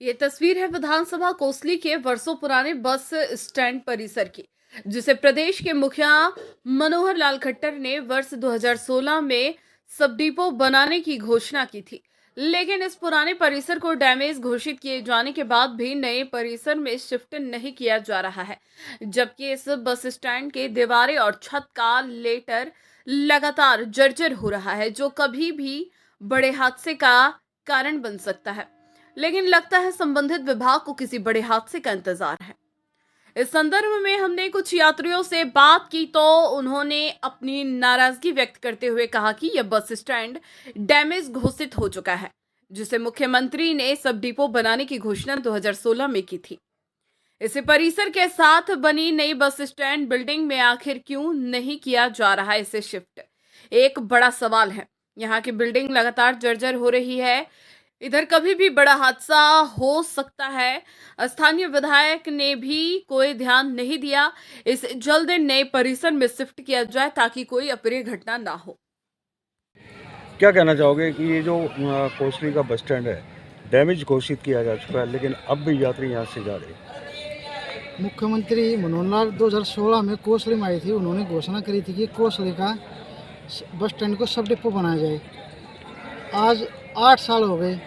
ये तस्वीर है विधानसभा कोसली के वर्षों पुराने बस स्टैंड परिसर की, जिसे प्रदेश के मुखिया मनोहर लाल खट्टर ने वर्ष 2016 में सब डिपो बनाने की घोषणा की थी। लेकिन इस पुराने परिसर को डैमेज घोषित किए जाने के बाद भी नए परिसर में शिफ्ट नहीं किया जा रहा है, जबकि इस बस स्टैंड के दीवारें और छत का लेटर लगातार जर्जर हो रहा है, जो कभी भी बड़े हादसे का कारण बन सकता है। लेकिन लगता है संबंधित विभाग को किसी बड़े हादसे का इंतजार है। इस संदर्भ में हमने कुछ यात्रियों से बात की तो उन्होंने अपनी नाराजगी व्यक्त करते हुए कहा कि यह बस स्टैंड डैमेज घोषित हो चुका है, जिसे मुख्यमंत्री ने सब डिपो बनाने की घोषणा 2016 में की थी। इसी परिसर के साथ बनी नई बस स्टैंड बिल्डिंग में आखिर क्यों नहीं किया जा रहा है इसे शिफ्ट, एक बड़ा सवाल है। यहाँ की बिल्डिंग लगातार जर्जर हो रही है, इधर कभी भी बड़ा हादसा हो सकता है। स्थानीय विधायक ने भी कोई ध्यान नहीं दिया। इसे जल्द नए परिसर में शिफ्ट किया जाए ताकि कोई अप्रिय घटना ना हो। क्या कहना चाहोगे कि ये जो कोसली का बस स्टैंड है डैमेज घोषित किया जा चुका है, लेकिन अब भी यात्री यहाँ से जा रहे हैं? मुख्यमंत्री मनोहर लाल 2016 में कोसली में आई थी। उन्होंने घोषणा करी थी कि कोसली का बस स्टैंड को सब डिपो बनाया जाए। आज 8 साल हो गए,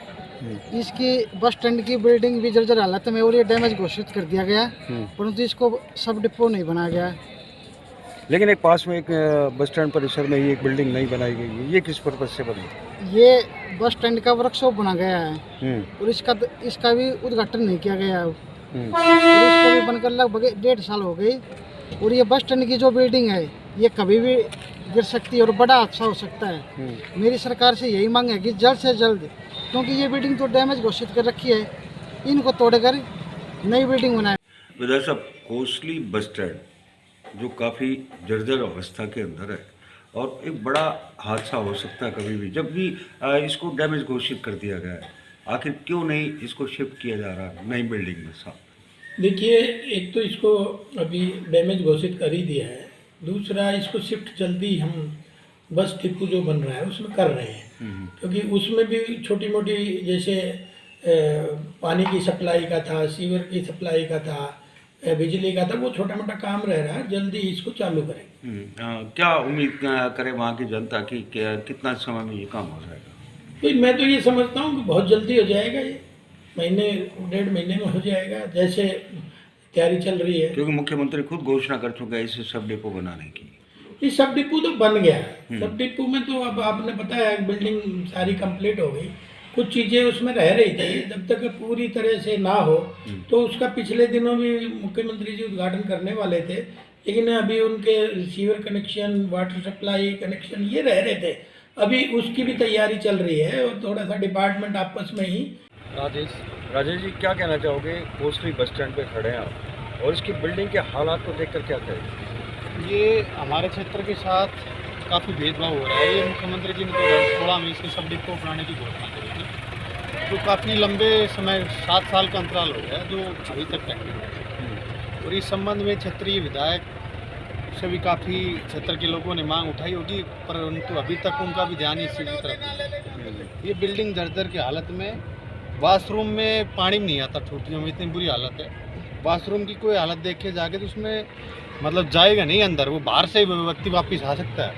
इसकी बस स्टैंड की बिल्डिंग भी जर्जर हालत में और ये डैमेज घोषित कर दिया गया, परंतु इसको सब डिपो नहीं बनाया गया। लेकिन एक पास में एक बस स्टैंड परिसर में ही एक बिल्डिंग नहीं बनाई गई है, ये किस पर्पज से बनी? ये बस स्टैंड का वर्कशॉप बना गया है और इसका भी उद्घाटन नहीं किया गया है। और इसको भी बनकर लगभग 1.5 साल हो गई। और ये बस स्टैंड की जो बिल्डिंग है ये कभी भी गिर सकती है और बड़ा हादसा हो सकता है। मेरी सरकार से यही मांग है कि जल्द से जल्द, क्योंकि ये बिल्डिंग तो डैमेज घोषित कर रखी है, इनको तोड़कर नई बिल्डिंग बनाए। विधायक साहब, कोसली बस स्टैंड जो काफ़ी जर्जर अवस्था के अंदर है और एक बड़ा हादसा हो सकता है कभी भी, जब भी इसको डैमेज घोषित कर दिया गया है, आखिर क्यों नहीं इसको शिफ्ट किया जा रहा है नई बिल्डिंग में? साहब देखिए, एक तो इसको अभी डैमेज घोषित कर ही दिया है, दूसरा इसको शिफ्ट जल्दी हम बस डिपो जो बन रहा है उसमें कर रहे हैं, क्योंकि उसमें भी छोटी मोटी जैसे पानी की सप्लाई का था, सीवर की सप्लाई का था, बिजली का था, वो छोटा मोटा काम रह रहा है, जल्दी इसको चालू करेंगे। क्या उम्मीद करें वहाँ की जनता की, कितना समय में ये काम हो जाएगा? तो मैं तो ये समझता हूँ कि बहुत जल्दी हो जाएगा, ये महीने 1.5 महीने में हो जाएगा, जैसे तैयारी चल रही है। क्योंकि मुख्यमंत्री खुद घोषणा कर चुका है इसे सब डिपो बनाने की। ये सब डिपो तो बन गया है। सब डिपो में तो अब आपने बताया बिल्डिंग सारी कंप्लीट हो गई, कुछ चीज़ें उसमें रह रही थी, जब तक पूरी तरह से ना हो तो उसका पिछले दिनों भी मुख्यमंत्री जी उद्घाटन करने वाले थे, लेकिन अभी उनके sewer connection, water supply connection ये रह रहे थे, अभी उसकी भी तैयारी चल रही है और थोड़ा सा डिपार्टमेंट आपस में ही। राजेश जी, क्या कहना चाहोगे? कोसली बस स्टैंड पे खड़े हैं आप और इसकी बिल्डिंग के हालात को देखकर क्या कहेंगे? ये हमारे क्षेत्र के साथ काफ़ी भेदभाव हो रहा है। ये मुख्यमंत्री जी ने 2016 में इसके सब डिपो बनाने की घोषणा करी थी, तो काफ़ी लंबे समय 7 साल का अंतराल हो गया जो अभी तक पेंडिंग है। और इस संबंध में क्षेत्रीय विधायक से भी काफ़ी क्षेत्र के लोगों ने मांग उठाई होगी, परंतु अभी तक उनका भी ध्यान इस चीज़ की तरफ नहीं। ये बिल्डिंग जर्जर की हालत में, वाशरूम में पानी नहीं आता, छुट्टियों में इतनी बुरी हालत है। वाशरूम की कोई हालत देखे जाके तो उसमें मतलब जाएगा नहीं अंदर, वो बाहर से व्यक्ति वापस आ सकता है।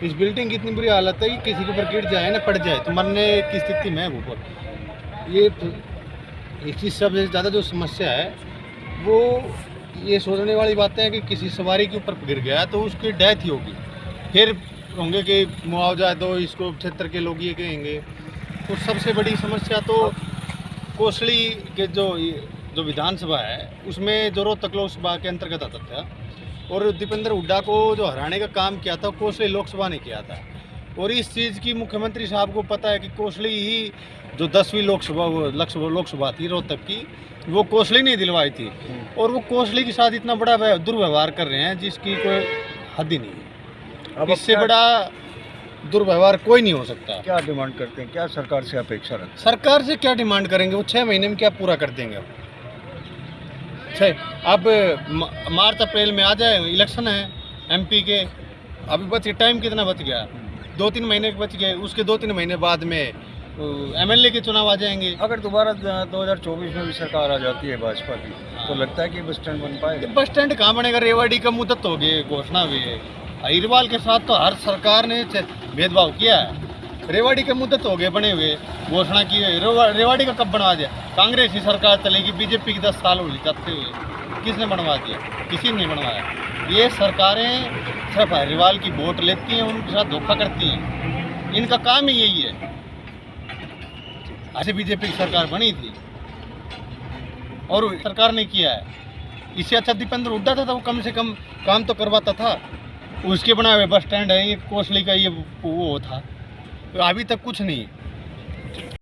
इस बिल्डिंग की इतनी बुरी हालत है कि किसी के ऊपर गिर जाए ना, पड़ जाए तो मरने की स्थिति में है वो ऊपर। ये इसकी सबसे ज़्यादा जो समस्या है वो ये सोचने वाली बातें हैं कि किसी सवारी के ऊपर गिर गया तो उसकी डेथ ही होगी, फिर होंगे कि मुआवजा दो, इसको क्षेत्र के लोग ये कहेंगे। तो सबसे बड़ी समस्या तो कोसली के जो विधानसभा है उसमें जो रोहतक लोकसभा के अंतर्गत आता था, और दीपेंद्र हुड्डा को जो हराने का काम किया था कोसली लोकसभा ने किया था। और इस चीज़ की मुख्यमंत्री साहब को पता है कि कोसली ही जो 10वीं लोकसभा थी रोहतक की, वो कोसली ने दिलवाई थी, और वो कोसली के साथ इतना बड़ा दुर्व्यवहार कर रहे हैं जिसकी कोई हद ही नहीं है। अब इससे बड़ा दुर्व्यवहार कोई नहीं हो सकता। क्या डिमांड करते हैं, क्या सरकार से अपेक्षा रखते हैं? सरकार से क्या डिमांड करेंगे, वो 6 महीने में क्या पूरा कर देंगे? अब मार्च अप्रैल में आ जाए, इलेक्शन है एमपी के, अभी बच टाइम कितना बच गया? 2-3 महीने बच गए, उसके 2-3 महीने बाद में एमएलए के चुनाव आ जाएंगे। अगर दोबारा 2024 में भी सरकार आ जाती है भाजपा की, तो लगता है कि बस स्टैंड बन पाएगा? बस स्टैंड कहाँ बनेगा? रेवाड़ी का मुद्दत हो गई, घोषणा हुई है। अहिरवाल के साथ तो हर सरकार ने भेदभाव किया है। रेवाड़ी के मुद्दत हो गए बने हुए, घोषणा की है। रेवाड़ी का कब बनवा दिया? कांग्रेस की सरकार चलेगी, बीजेपी की 10 साल हो जाते हुए किसने बनवा दिया? किसी ने नहीं बनवाया। ये सरकारें सिर्फ अहिरवाल की वोट लेती हैं, उनके साथ धोखा करती हैं। इनका काम ही यही है। ऐसे बीजेपी की सरकार बनी थी और सरकार ने किया है। इससे अच्छा दीपेंद्र हुड्डा था, वो कम से कम काम तो करवाता था। उसके बनाए हुए बस स्टैंड है, ये कोसली का ये वो था, तो अभी तक कुछ नहीं।